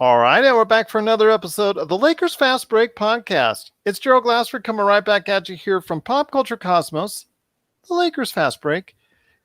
All right, and we're back for another episode of the Lakers Fast Break podcast. It's Gerald Glassford coming right back at you here from Pop Culture Cosmos, the Lakers Fast Break,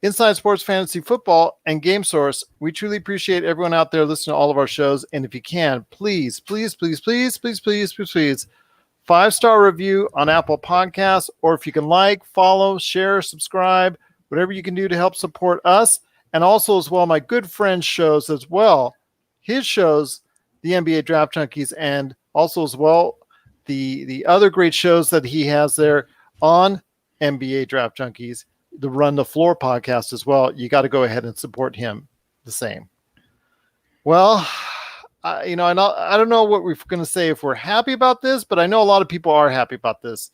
Inside Sports Fantasy Football, and Game Source. We truly appreciate everyone out there listening to all of our shows, and if you can, please, 5-star review on Apple Podcasts, or if you can follow, share, subscribe, whatever you can do to help support us, and also as well my good friend's shows as well. His shows, the NBA Draft Junkies, and also as well the other great shows that he has there on NBA Draft Junkies, the Run the Floor podcast as well. You got to go ahead and support him the same. Well, I don't know what we're going to say if we're happy about this, but I know a lot of people are happy about this.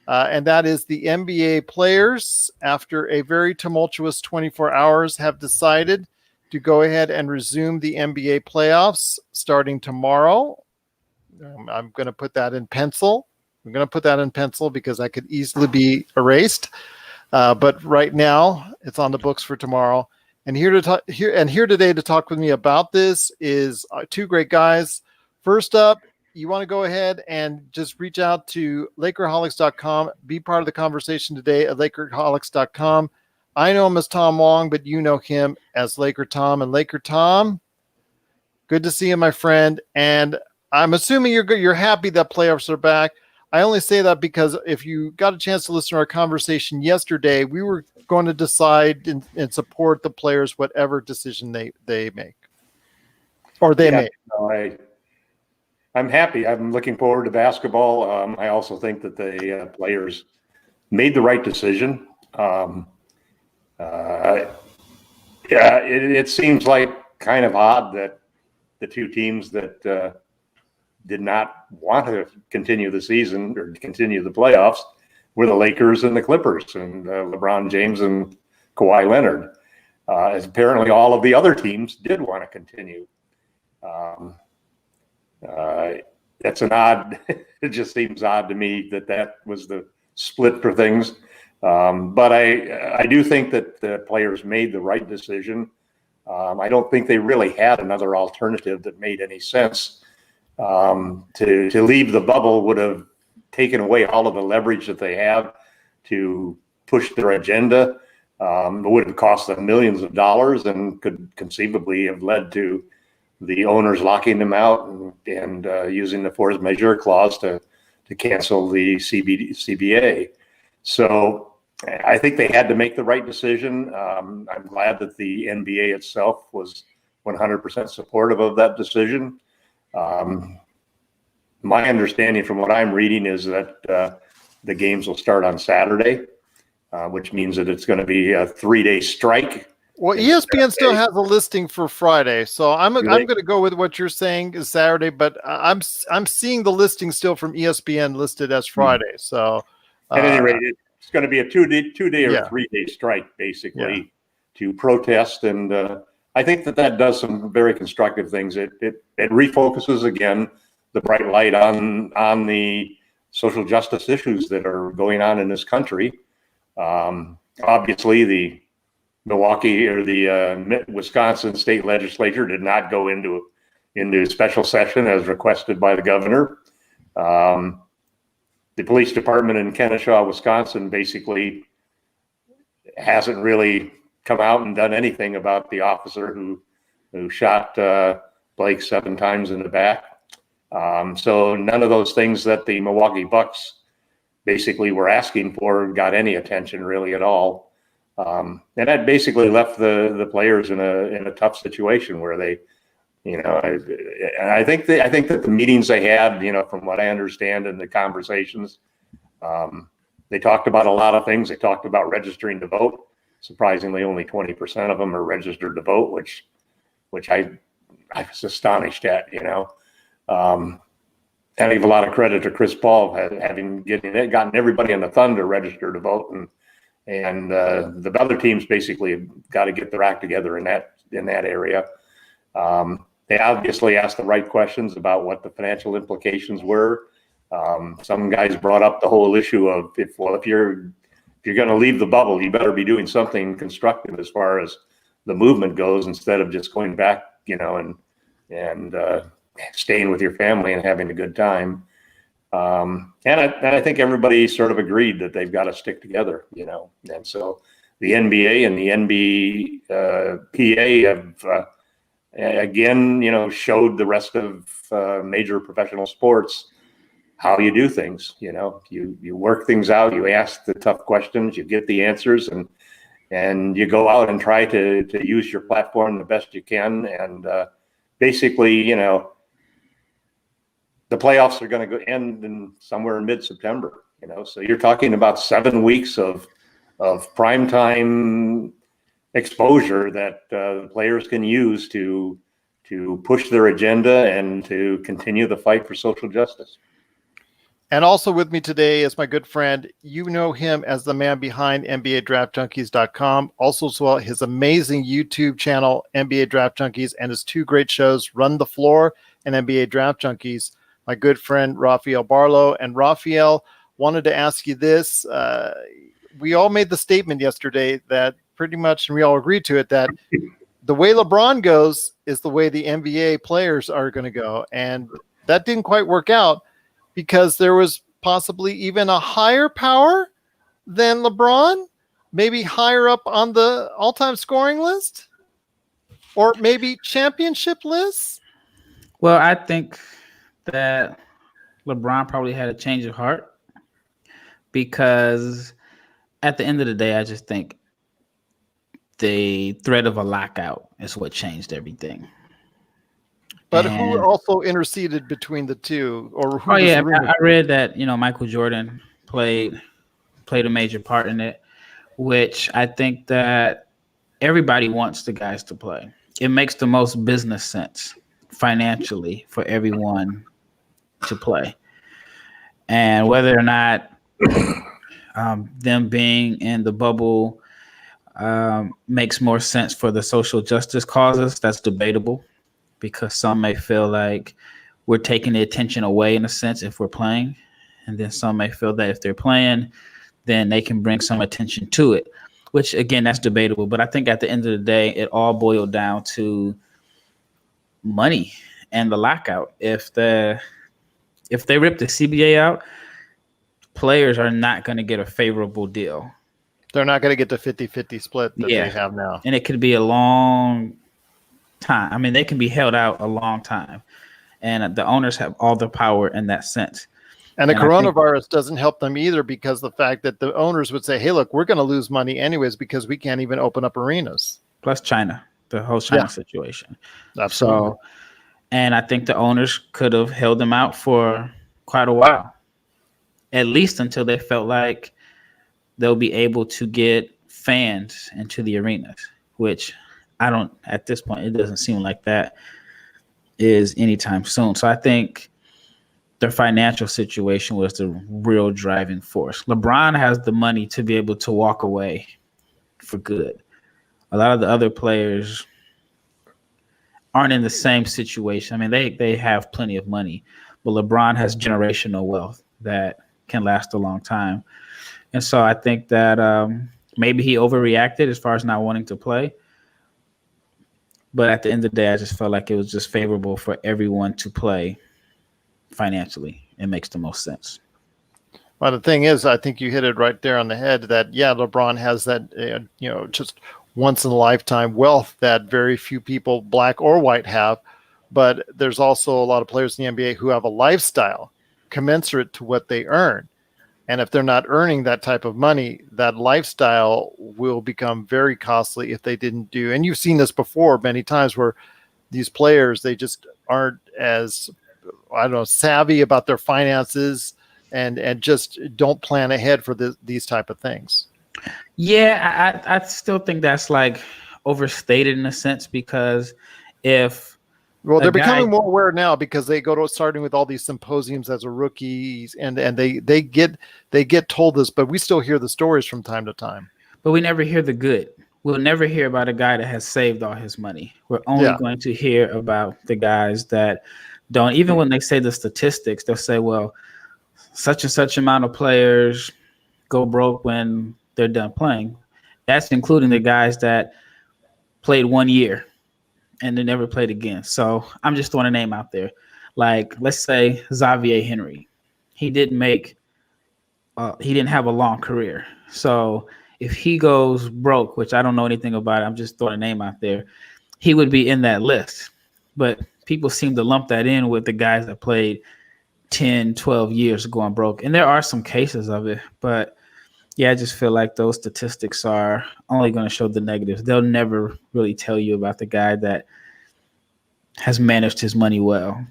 And that is the NBA players, after a very tumultuous 24 hours, have decided to go ahead and resume the NBA playoffs starting tomorrow. I'm going to put that in pencil. I'm going to put that in pencil because I could easily be erased. But right now, it's on the books for tomorrow. And here today to talk with me about this is two great guys. First up, you want to go ahead and just reach out to Lakerholics.com. Be part of the conversation today at Lakerholics.com. I know him as Tom Wong, but you know him as LakerTom. And LakerTom, good to see you, my friend. And I'm assuming you're happy that playoffs are back. I only say that because if you got a chance to listen to our conversation yesterday, we were going to decide and support the players, whatever decision they make. Or they make. No, I'm happy. I'm looking forward to basketball. I also think that the players made the right decision. It seems like kind of odd that the two teams that did not want to continue the season or continue the playoffs were the Lakers and the Clippers, and LeBron James and Kawhi Leonard. As apparently all of the other teams did want to continue. That's an odd. It just seems odd to me that was the split for things. But I do think that the players made the right decision. I don't think they really had another alternative that made any sense. To leave the bubble would have taken away all of the leverage that they have to push their agenda. It would have cost them millions of dollars and could conceivably have led to the owners locking them out and using the force majeure clause to cancel the CBA. So I think they had to make the right decision. I'm glad that the NBA itself was 100% supportive of that decision. My understanding from what I'm reading is that the games will start on Saturday, which means that it's going to be a 3-day strike. Well, ESPN still has a listing for Friday, so I'm going to go with what you're saying is Saturday, but I'm seeing the listing still from ESPN listed as Friday. So at any rate, it's going to be a two-day or 3-day strike, basically, to protest. And I think that does some very constructive things. It refocuses again the bright light on the social justice issues that are going on in this country. Obviously, the Milwaukee or the Wisconsin state legislature did not go into special session as requested by the governor. The police department in Kennesaw, Wisconsin, basically hasn't really come out and done anything about the officer who shot Blake 7 times in the back. So none of those things that the Milwaukee Bucks basically were asking for got any attention really at all. And that basically left the players in a tough situation where they, I think that the meetings they had, from what I understand in the conversations, they talked about a lot of things. They talked about registering to vote. Surprisingly, only 20% of them are registered to vote, which I was astonished at. I give a lot of credit to Chris Paul having gotten everybody in the Thunder registered to vote, and the other teams basically have got to get their act together in that area. They obviously asked the right questions about what the financial implications were. Some guys brought up the whole issue of if you're going to leave the bubble, you better be doing something constructive as far as the movement goes, instead of just going back, and staying with your family and having a good time. And I think everybody sort of agreed that they've got to stick together, and so the NBA and the NBPA have, again, showed the rest of major professional sports how you do things. You work things out, you ask the tough questions, you get the answers, and you go out and try to use your platform the best you can. And basically, the playoffs are going to end in somewhere in mid-September. So you're talking about 7 weeks of primetime exposure that the players can use to push their agenda and to continue the fight for social justice. And also with me today is my good friend. You know him as the man behind NBADraftJunkies.com. Also as well, his amazing YouTube channel, NBA Draft Junkies, and his two great shows, Run the Floor and NBA Draft Junkies. My good friend, Rafael Barlowe. And Rafael, wanted to ask you this. We all made the statement yesterday that pretty much, and we all agreed to it, that the way LeBron goes is the way the NBA players are going to go. And that didn't quite work out, because there was possibly even a higher power than LeBron, maybe higher up on the all-time scoring list, or maybe championship lists. Well, I think that LeBron probably had a change of heart, because at the end of the day, I just think the threat of a lockout is what changed everything. But who also interceded between the two? Or who I read that Michael Jordan played a major part in it, which I think that everybody wants the guys to play. It makes the most business sense financially for everyone to play, and whether or not them being in the bubble makes more sense for the social justice causes, that's debatable. Because some may feel like we're taking the attention away in a sense if we're playing. And then some may feel that if they're playing, then they can bring some attention to it, which again, that's debatable. But I think at the end of the day, it all boiled down to money and the lockout. If they rip the CBA out, players are not going to get a favorable deal. They're not going to get the 50-50 split that they have now. And it could be a long time. I mean, they can be held out a long time, and the owners have all the power in that sense. And the coronavirus doesn't help them either, because the fact that the owners would say, hey, look, we're going to lose money anyways because we can't even open up arenas. Plus China, the whole China situation. Absolutely. So, and I think the owners could have held them out for quite a while, at least until they felt like they'll be able to get fans into the arenas, which at this point, it doesn't seem like that is anytime soon. So I think their financial situation was the real driving force. LeBron has the money to be able to walk away for good. A lot of the other players aren't in the same situation. I mean, they have plenty of money, but LeBron has generational wealth that can last a long time. And so I think that maybe he overreacted as far as not wanting to play. But at the end of the day, I just felt like it was just favorable for everyone to play financially. It makes the most sense. Well, the thing is, I think you hit it right there on the head that, LeBron has that, just once in a lifetime wealth that very few people, black or white, have. But there's also a lot of players in the NBA who have a lifestyle commensurate to what they earn. And if they're not earning that type of money, that lifestyle will become very costly if they didn't do. And you've seen this before many times, where these players, they just aren't as, savvy about their finances and just don't plan ahead for these type of things. Yeah, I still think that's like overstated in a sense, because they're becoming more aware now, because they go to starting with all these symposiums as a rookies, and they get told this, but we still hear the stories from time to time. But we never hear the good. We'll never hear about a guy that has saved all his money. We're only going to hear about the guys that don't. Even when they say the statistics, they'll say, well, such and such amount of players go broke when they're done playing. That's including the guys that played 1 year and they never played again. So I'm just throwing a name out there. Like, let's say Xavier Henry, he didn't have a long career. So if he goes broke, which I don't know anything about, I'm just throwing a name out there, he would be in that list. But people seem to lump that in with the guys that played 10, 12 years going broke. And there are some cases of it, but yeah, I just feel like those statistics are only going to show the negatives. They'll never really tell you about the guy that has managed his money well.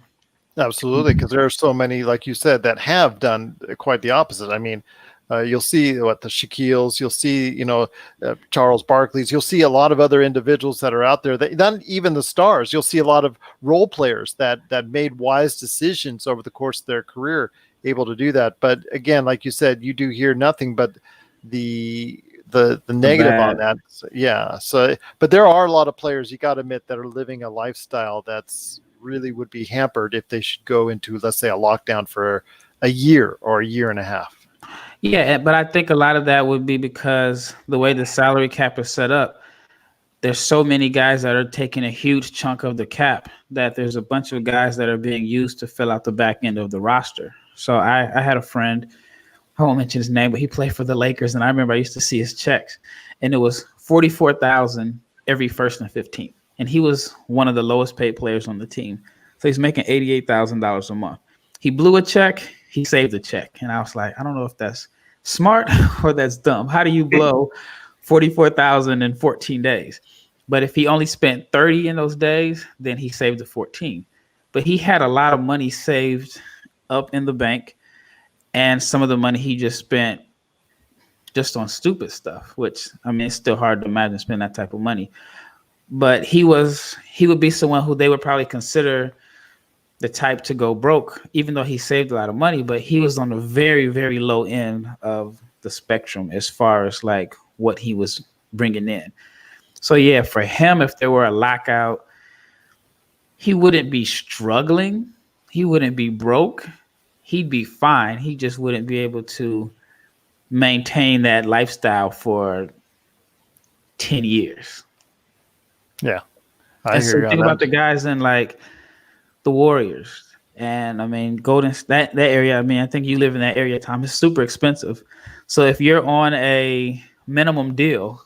Absolutely, because there are so many, like you said, that have done quite the opposite. I mean, you'll see the Shaquille's, you'll see, Charles Barkley's, you'll see a lot of other individuals that are out there that not even the stars. You'll see a lot of role players that made wise decisions over the course of their career, able to do that. But again, like you said, you do hear nothing but the negative on that. Yeah. So, but there are a lot of players, you got to admit, that are living a lifestyle that's really would be hampered if they should go into, let's say, a lockdown for a year or a year and a half. Yeah, but I think a lot of that would be because the way the salary cap is set up, there's so many guys that are taking a huge chunk of the cap that there's a bunch of guys that are being used to fill out the back end of the roster. So I had a friend, I won't mention his name, but he played for the Lakers, and I remember I used to see his checks, and it was $44,000 every 1st and 15th. And he was one of the lowest paid players on the team. So he's making $88,000 a month. He blew a check, he saved the check. And I was like, I don't know if that's smart or that's dumb. How do you blow $44,000 in 14 days? But if he only spent 30 in those days, then he saved the 14. But he had a lot of money saved up in the bank, and some of the money he just spent just on stupid stuff, which, I mean, it's still hard to imagine spending that type of money. But he would be someone who they would probably consider the type to go broke, even though he saved a lot of money, but he was on the very, very low end of the spectrum as far as like what he was bringing in. So yeah, for him, if there were a lockout, he wouldn't be struggling. He wouldn't be broke. He'd be fine. He just wouldn't be able to maintain that lifestyle for 10 years. Yeah. I hear you. Think about the guys in like the Warriors, and I mean Golden, that area. I mean, I think you live in that area, Tom. It's super expensive. So if you're on a minimum deal,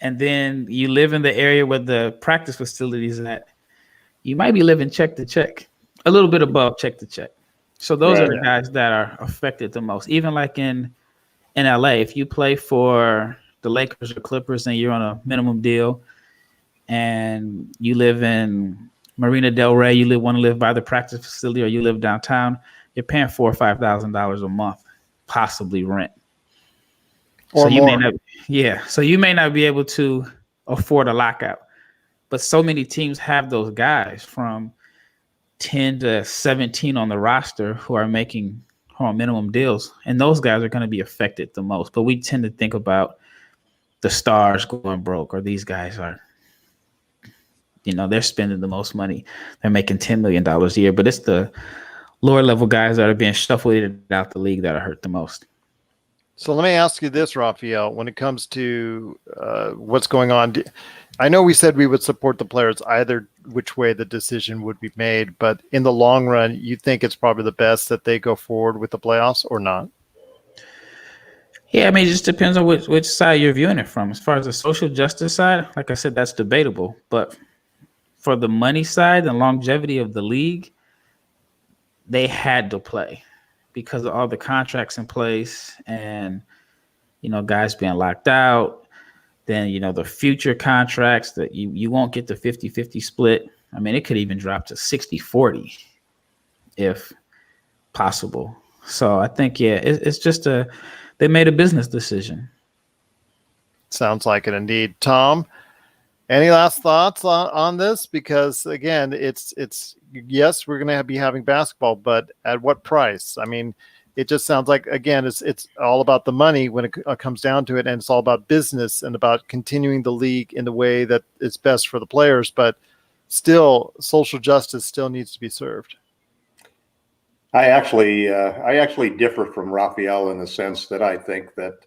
and then you live in the area where the practice facilities at, you might be living check to check, a little bit above check to check. So those are the guys that are affected the most. Even like in LA, if you play for the Lakers or Clippers and you're on a minimum deal and you live in Marina Del Rey, you want to live by the practice facility, or you live downtown, you're paying $4,000 or $5,000 a month, possibly rent. Or so more. So you may not be able to afford a lockout, but so many teams have those guys from 10 to 17 on the roster who are making minimum deals, and those guys are going to be affected the most. But we tend to think about the stars going broke, or these guys are, they're spending the most money. They're making $10 million a year, but it's the lower level guys that are being shuffled out the league that are hurt the most. So let me ask you this, Rafael, when it comes to what's going on, I know we said we would support the players either which way the decision would be made, but in the long run, you think it's probably the best that they go forward with the playoffs or not? Yeah, I mean, it just depends on which side you're viewing it from. As far as the social justice side, like I said, that's debatable. But for the money side and longevity of the league, they had to play because of all the contracts in place and, guys being locked out. Then, the future contracts that you won't get the 50-50 split. I mean, it could even drop to 60-40 if possible. So I think, it's just they made a business decision. Sounds like it indeed. Tom, any last thoughts on this? Because again, it's yes, we're going to be having basketball, but at what price? I mean, it just sounds like, again, it's all about the money when it comes down to it, and it's all about business and about continuing the league in the way that is best for the players. But still, social justice still needs to be served. I actually differ from Rafael in the sense that I think that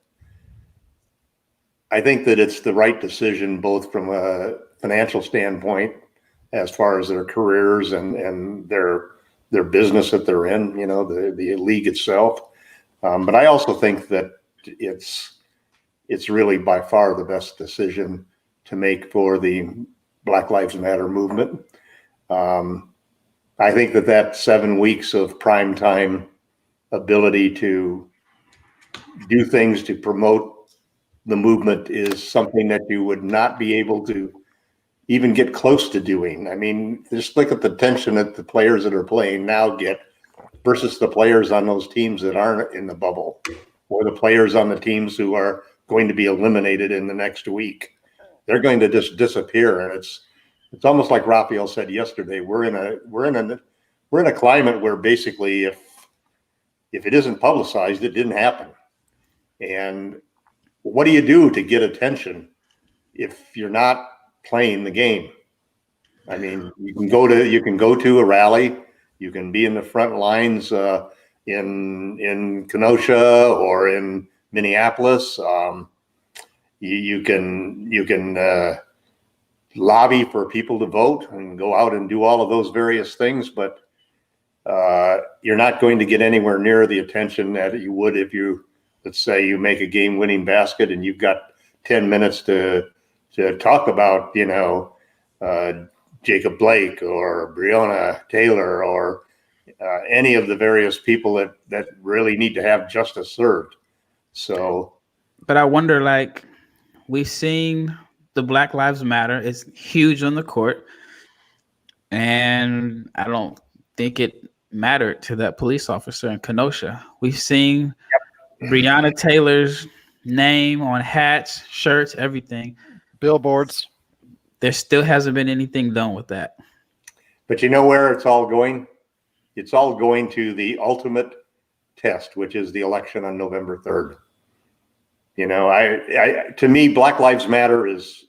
it's the right decision, both from a financial standpoint as far as their careers and their business that they're in, the league itself. But I also think that it's really by far the best decision to make for the Black Lives Matter movement. I think that 7 weeks of primetime ability to do things to promote the movement is something that you would not be able to even get close to doing. I mean, just look at the tension that the players that are playing now get versus the players on those teams that aren't in the bubble, or the players on the teams who are going to be eliminated in the next week. They're going to just disappear. And it's almost like Rafael said yesterday, we're in a climate where basically if it isn't publicized, it didn't happen. And what do you do to get attention if you're not playing the game? I mean, you can go to a rally, you can be in the front lines in Kenosha or in Minneapolis. You can lobby for people to vote and go out and do all of those various things, but you're not going to get anywhere near the attention that you would if you, let's say, you make a game-winning basket and you've got 10 minutes to talk about, Jacob Blake or Breonna Taylor or any of the various people that really need to have justice served. So, but I wonder, like, we've seen the Black Lives Matter is huge on the court, and I don't think it mattered to that police officer in Kenosha. We've seen Breonna Taylor's name on hats, shirts, everything. Billboards. There still hasn't been anything done with that. But you know where it's all going? It's all going to the ultimate test, which is the election on November 3rd. To me, Black Lives Matter is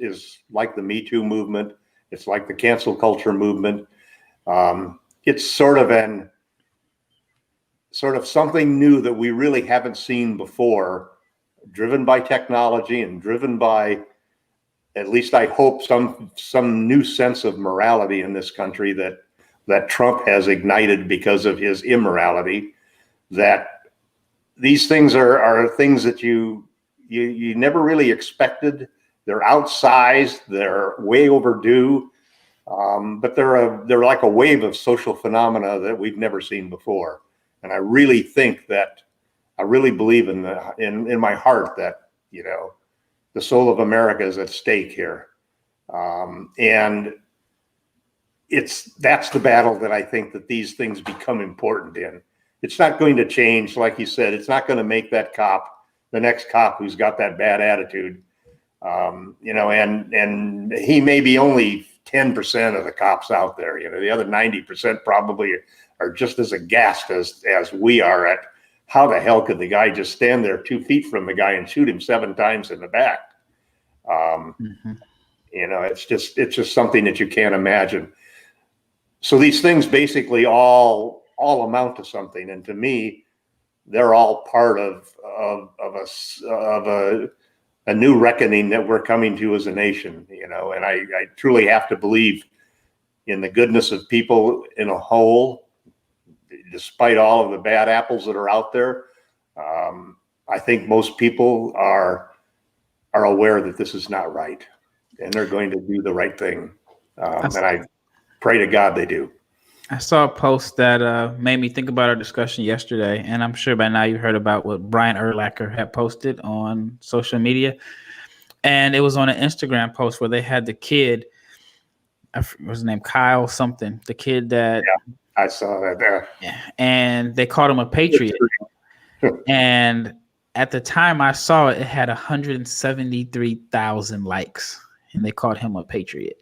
like the Me Too movement. It's like the cancel culture movement. It's sort of something new that we really haven't seen before, driven by technology and driven by, at least I hope, some new sense of morality in this country that Trump has ignited because of his immorality. That these things are things that you never really expected. They're outsized. They're way overdue. But they're like a wave of social phenomena that we've never seen before. And I really think that, I really believe in my heart that, the soul of America is at stake here. And that's the battle that I think that these things become important in. It's not going to change, like you said, it's not going to make that cop, the next cop who's got that bad attitude, and he may be only 10% of the cops out there. The other 90% probably are just as aghast as we are at how the hell could the guy just stand there 2 feet from the guy and shoot him 7 times in the back? It's just something that you can't imagine. So these things basically all amount to something, and to me, they're all part of a new reckoning that we're coming to as a nation. And I truly have to believe in the goodness of people in a whole, despite all of the bad apples that are out there. I think most people are aware that this is not right, and they're going to do the right thing. And I pray to God they do. I saw a post that made me think about our discussion yesterday, and I'm sure by now you heard about what Brian Urlacher had posted on social media. And it was on an Instagram post where they had the kid, what's his name, Kyle something, the kid that... Yeah, I saw that there. Yeah, and they called him a patriot. And at the time I saw it, it had 173,000 likes, and they called him a patriot.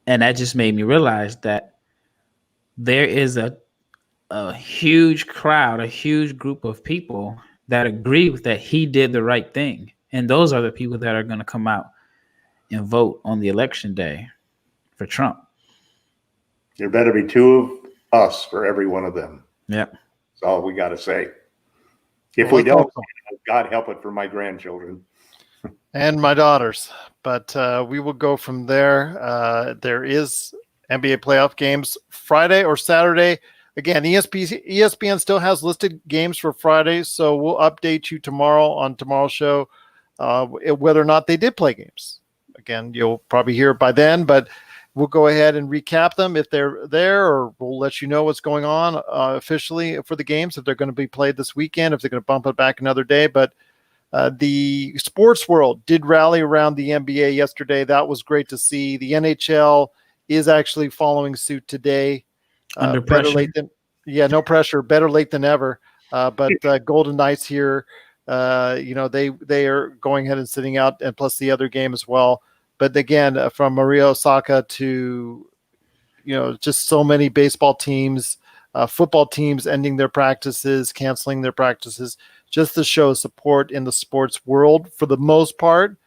And that just made me realize that there is a huge crowd, a huge group of people that agree with that he did the right thing. And those are the people that are going to come out and vote on the election day for Trump. There better be 2 of us for every one of them. Yep. That's all we got to say. If we don't, God help it for my grandchildren. And my daughters. But we will go from there. There is NBA playoff games Friday or Saturday. Again, ESPN still has listed games for Friday, so we'll update you tomorrow on tomorrow's show whether or not they did play games. Again, you'll probably hear it by then, but we'll go ahead and recap them if they're there, or we'll let you know what's going on officially for the games, if they're going to be played this weekend, if they're going to bump it back another day. But the sports world did rally around the NBA yesterday. That was great to see. The NHL is actually following suit today. Under pressure. No pressure. Better late than ever. But Golden Knights here, they are going ahead and sitting out, and plus the other game as well. But again, from Maria Osaka to, just so many baseball teams, football teams ending their practices, canceling their practices, just to show support in the sports world for the most part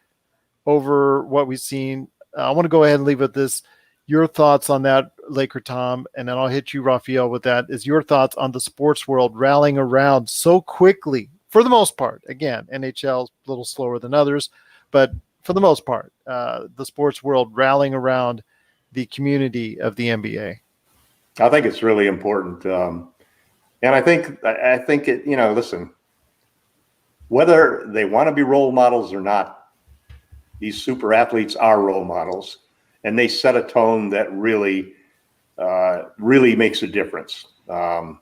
over what we've seen. I want to go ahead and leave with this. Your thoughts on that, LakerTom, and then I'll hit you, Rafael, with that. Is your thoughts on the sports world rallying around so quickly, for the most part? Again, NHL a little slower than others, but for the most part, the sports world rallying around the community of the NBA. I think it's really important, and I think it. Listen, whether they want to be role models or not, these super athletes are role models. And they set a tone that really makes a difference. And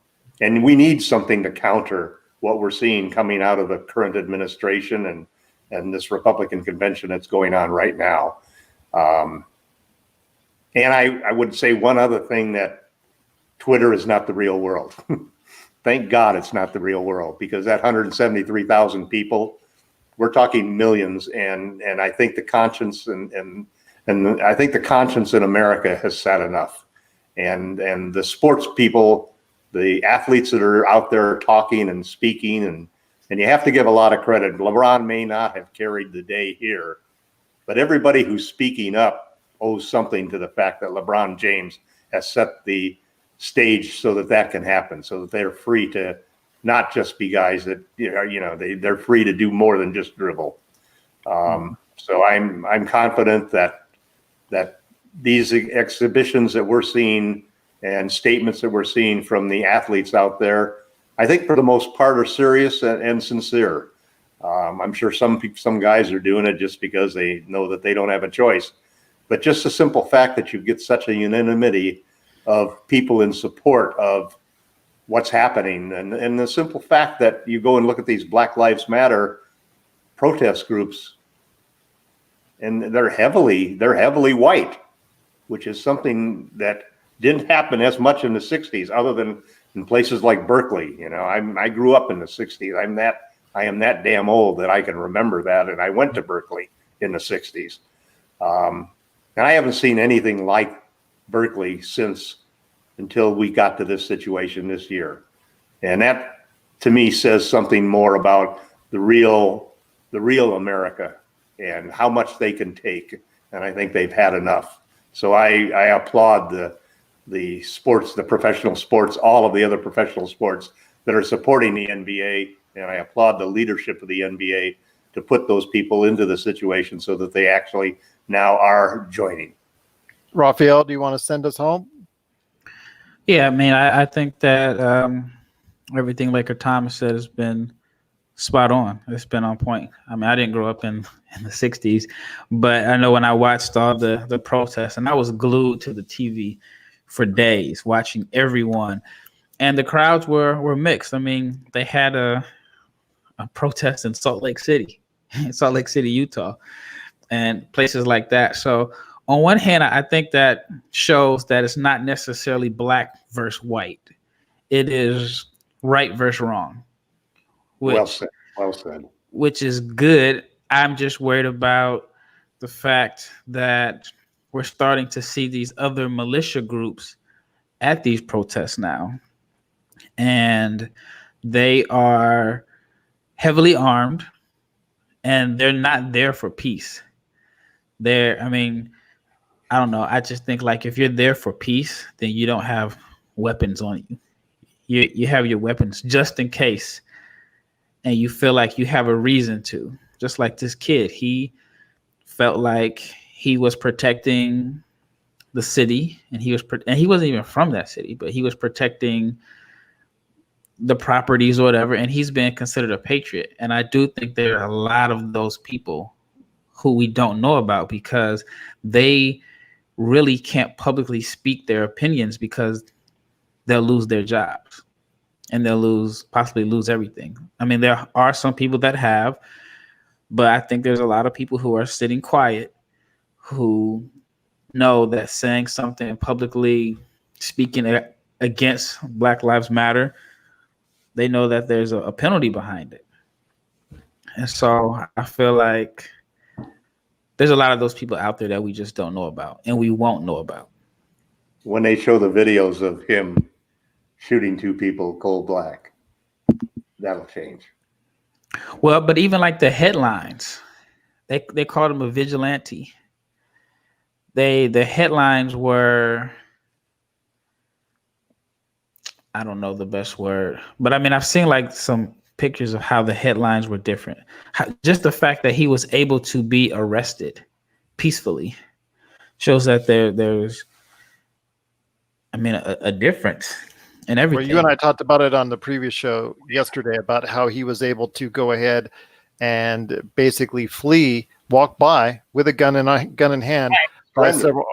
we need something to counter what we're seeing coming out of the current administration and this Republican convention that's going on right now. And I would say one other thing, that Twitter is not the real world. Thank God it's not the real world, because that 173,000 people, we're talking millions. And I think the conscience and I think the conscience in America has said enough. And the sports people, the athletes that are out there talking and speaking, and you have to give a lot of credit. LeBron may not have carried the day here, but everybody who's speaking up owes something to the fact that LeBron James has set the stage so that can happen, so that they're free to not just be guys that, they're free to do more than just dribble. So I'm confident that these exhibitions that we're seeing and statements that we're seeing from the athletes out there, I think for the most part are serious and sincere. I'm sure some guys are doing it just because they know that they don't have a choice. But just the simple fact that you get such a unanimity of people in support of what's happening, and the simple fact that you go and look at these Black Lives Matter protest groups, and they're heavily white, which is something that didn't happen as much in the 60s, other than in places like Berkeley. I grew up in the 60s. I am that damn old that I can remember that, and I went to Berkeley in the 60s. And I haven't seen anything like Berkeley until we got to this situation this year. And that, to me, says something more about the real America and how much they can take. And I think they've had enough. So I applaud the sports, the professional sports, all of the other professional sports that are supporting the NBA. And I applaud the leadership of the NBA to put those people into the situation so that they actually now are joining. Rafael, do you want to send us home? Yeah, I think that everything LakerTom said has been spot on. It's been on point. I didn't grow up in the 60s, but I know when I watched all the protests, and I was glued to the TV for days watching everyone, and the crowds were mixed. They had a protest in Salt Lake City, Utah, and places like that. So on one hand, I think that shows that it's not necessarily black versus white. It is right versus wrong. Well said. Which is good. I'm just worried about the fact that we're starting to see these other militia groups at these protests now. And they are heavily armed, and they're not there for peace. I don't know. I just think, like, if you're there for peace, then you don't have weapons on you. You have your weapons just in case, and you feel like you have a reason to. Just like this kid, he felt like he was protecting the city, and he wasn't even from that city, but he was protecting the properties or whatever, and he's been considered a patriot. And I do think there are a lot of those people who we don't know about because they really can't publicly speak their opinions because they'll lose their jobs and they'll possibly lose everything. I mean, there are some people that have, but I think there's a lot of people who are sitting quiet who know that saying something publicly, speaking against Black Lives Matter, they know that there's a penalty behind it. And so I feel like there's a lot of those people out there that we just don't know about and we won't know about. When they show the videos of him shooting two people cold black, that'll change. Well, but even like the headlines, they called him a vigilante. The headlines were, I don't know the best word, but I mean, I've seen like some pictures of how the headlines were different. Just the fact that he was able to be arrested peacefully shows that there's, I mean, a difference in everything. Well, you and I talked about it on the previous show yesterday about how he was able to go ahead and basically walk by with a gun in hand by several,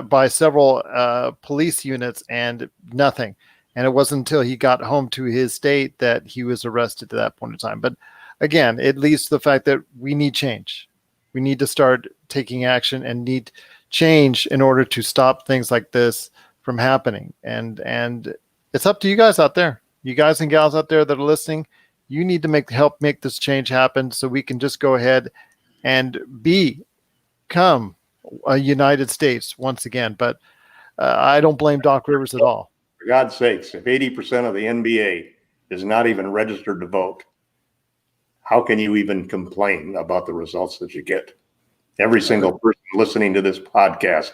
by several police units and nothing. And it wasn't until he got home to his state that he was arrested to that point in time. But again, it leads to the fact that we need change. We need to start taking action and need change in order to stop things like this from happening. And it's up to you guys out there, you guys and gals out there that are listening. You need to help make this change happen so we can just go ahead and become a United States once again. But I don't blame Doc Rivers at all. For God's sakes, if 80% of the NBA is not even registered to vote, how can you even complain about the results that you get? Every single person listening to this podcast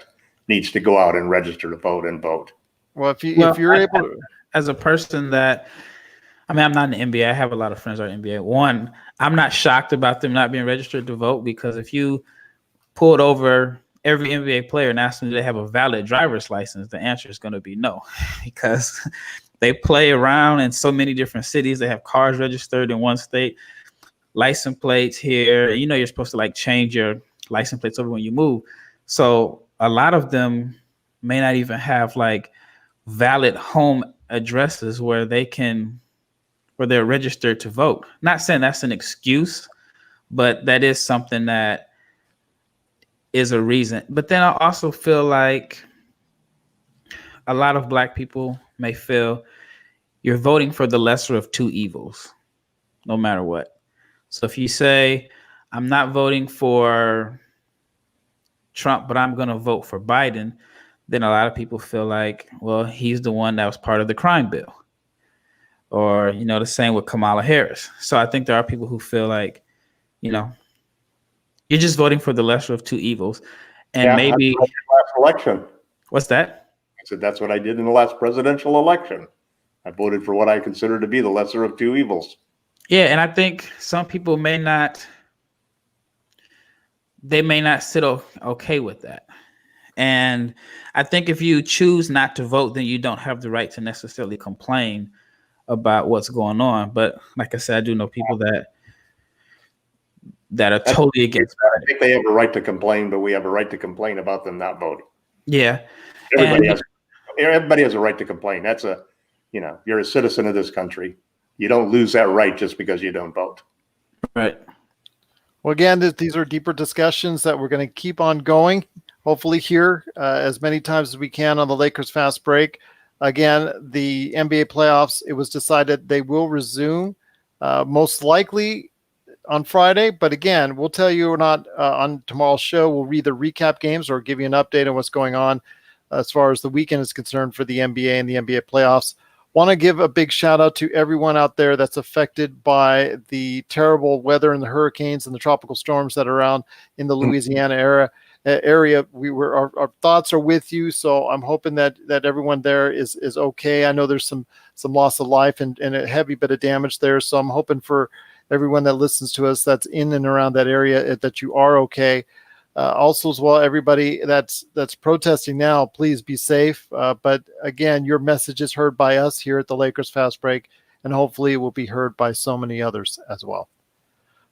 needs to go out and register to vote and vote. Well, if you're able to, as a person that, I mean, I'm not in the NBA. I have a lot of friends who are in the NBA. One, I'm not shocked about them not being registered to vote because if you pulled over every NBA player and asked them do they have a valid driver's license, the answer is going to be no, because they play around in so many different cities. They have cars registered in one state, license plates here. You know, you're supposed to like change your license plates over when you move. So a lot of them may not even have like valid home addresses where they're registered to vote. Not saying that's an excuse, but that is something that is a reason. But then I also feel like a lot of Black people may feel you're voting for the lesser of two evils, no matter what. So if you say, I'm not voting for Trump, but I'm going to vote for Biden, then a lot of people feel like, well, he's the one that was part of the crime bill. Or, you know, the same with Kamala Harris. So I think there are people who feel like, you know, you're just voting for the lesser of two evils. And maybe last election. What's that? I said that's what I did in the last presidential election. I voted for what I consider to be the lesser of two evils. Yeah, and I think some people may not sit okay with that. And I think if you choose not to vote, then you don't have the right to necessarily complain about what's going on. But like I said, I do know people that are totally against it. I think they have a right to complain, but we have a right to complain about them not voting. Yeah. Everybody has a right to complain. That's you're a citizen of this country. You don't lose that right just because you don't vote. Right. Well, again, these are deeper discussions that we're going to keep on going, hopefully here as many times as we can on the Lakers Fast Break. Again, the NBA playoffs, it was decided they will resume most likely on Friday. But again, we'll tell you or not on tomorrow's show. We'll either recap games or give you an update on what's going on as far as the weekend is concerned for the NBA and the NBA playoffs. Want to give a big shout out to everyone out there that's affected by the terrible weather and the hurricanes and the tropical storms that are around in the Louisiana area. Our thoughts are with you. So I'm hoping that everyone there is okay. I know there's some loss of life and a heavy bit of damage there. So I'm hoping for everyone that listens to us that's in and around that area that you are okay. Also, as well, everybody that's protesting now, please be safe. But again, your message is heard by us here at the Lakers Fast Break, and hopefully it will be heard by so many others as well.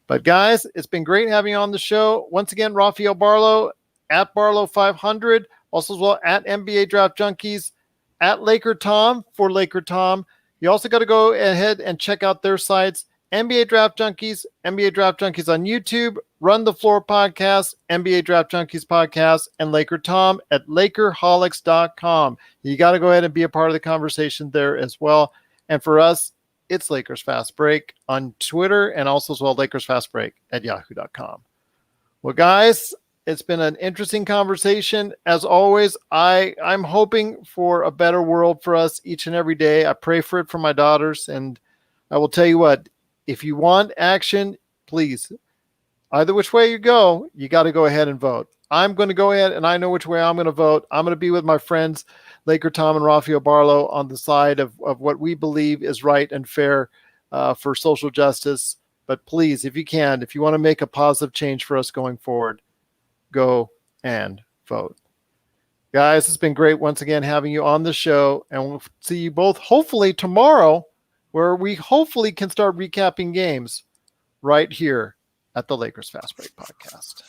But guys, it's been great having you on the show. Once again, Rafael Barlowe at Barlowe500, also as well at NBA Draft Junkies, at LakerTom for LakerTom. You also got to go ahead and check out their sites, NBA Draft Junkies on YouTube, Run the Floor Podcast, NBA Draft Junkies Podcast, and LakerTom at Lakerholics.com. You got to go ahead and be a part of the conversation there as well. And for us, it's Lakers Fast Break on Twitter, and also as well Lakers Fast Break at yahoo.com. Well, guys, it's been an interesting conversation. As always, I'm hoping for a better world for us each and every day. I pray for it for my daughters, and I will tell you what, if you want action, please, either which way you go, you got to go ahead and vote. I'm going to go ahead, and I know which way I'm going to vote. I'm going to be with my friends, LakerTom and Rafael Barlowe, on the side of what we believe is right and fair for social justice. But please, if you want to make a positive change for us going forward, go and vote. Guys, it's been great once again having you on the show, and we'll see you both hopefully tomorrow, where we hopefully can start recapping games right here at the Lakers Fast Break Podcast.